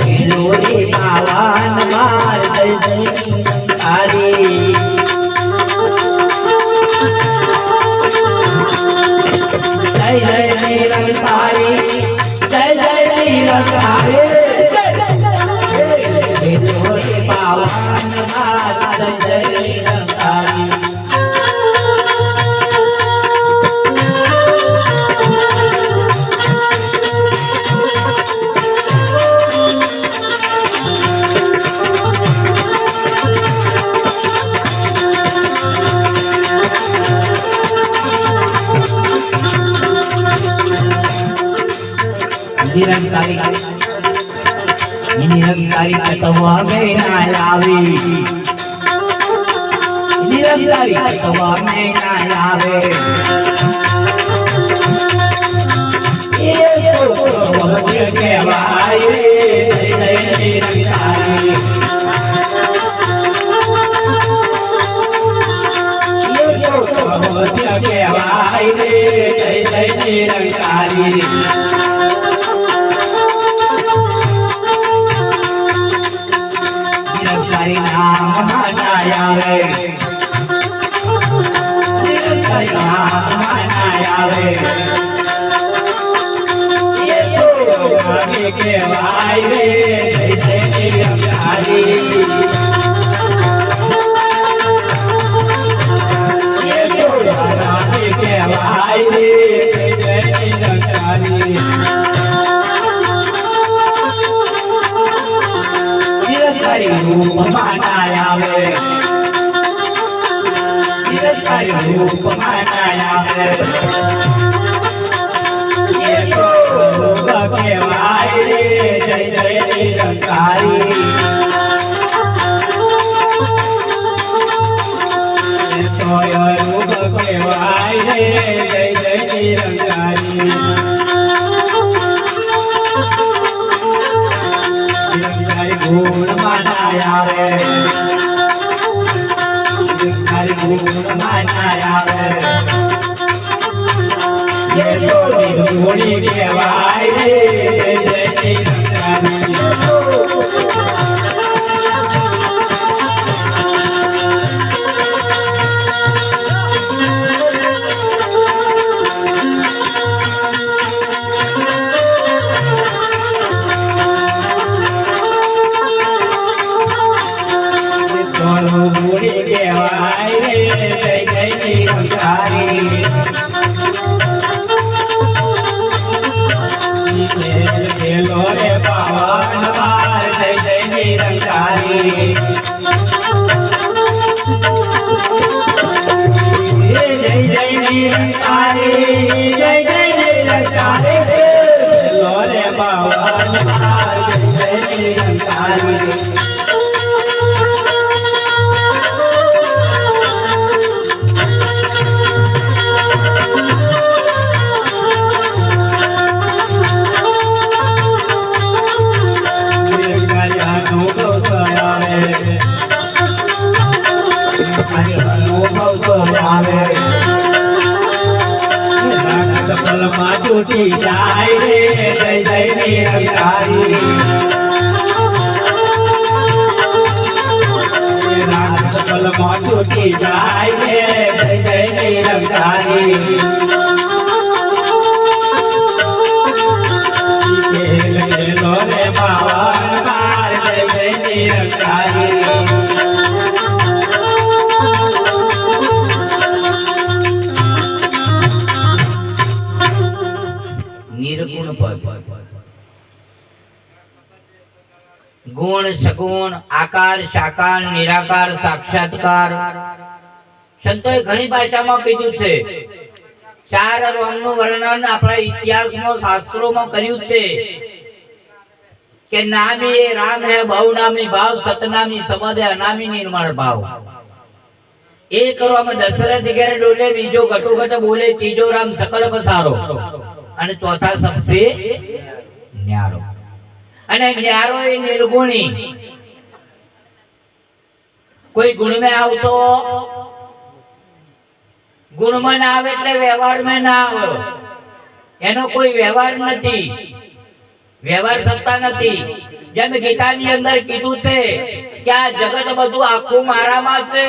लोरी पावन मार जय जय निरंकारी जय जय निरंकारी जय जय निरंकारी लोरी पावन मार जय जय निरंकारी निरंकारी कतवा में ना आवे निरंकारी कतवा में ना आवे ये तो भगवान के भाई जय जय निरंकारी ये तो भगवान के भाई जय जय निरंकारी नाम मनाया रे निरंकारी नाम मनाया रे ये तो आगे के भाई रे जय जय निरंकारी ये तो आगे के भाई रे जय जय निरंकारी निरंकारी रूप मनाया रे निरंकारी रूप मनाया रे ये तो रूप के भाई रे जय जय निरंकारी ये तो रूप के भाई रे जय जय निरंकारी गुण मनाया रे निरंकारी गुण मनाया रे ये तो निर्गुणी के भाई रे जय जय गुणी के भाई रे जय जय निरंकारी खेलो रे पावन मार जय जय निरंकारी जय जय निरंकारी जय जय निरंकारी खेलो रे पावन मार जय जय निरंकारी टूटी जाए रे जय जय निरंकारी टूटी जाए रे जय जय निरंकारी खेलो रे पावन मार जय जय निरंकारी निर्गुण पद गुण सगुण आकार साकार निराकार साक्षात्कार संतोए घणी भाषामां कीधुं छे चार रोमनुं वर्णन आपણા इतिहासमां शास्त्रोमां कर्युं छे के नामी ए राम है बहुनामी भाव सतनामी समद अनामी निर्मळ भाव एक કરવામાં દશરથ ઘેર ડોલે બીજો ઘટોઘટ બોલે ત્રીજો રામ સકલ પસારો અને ચોથા सबसे ન્યારો અને ન્યારો એ નિર્ગુણી કોઈ ગુણ में આવતો ગુણ में ના આવે એટલે વ્યવહાર में ના આવે એનો કોઈ વ્યવહાર નથી વ્યવહાર સત્તા નથી જેમ ગીતાની અંદર કીધું છે કે આ જગત બધું આખું મારામાં છે,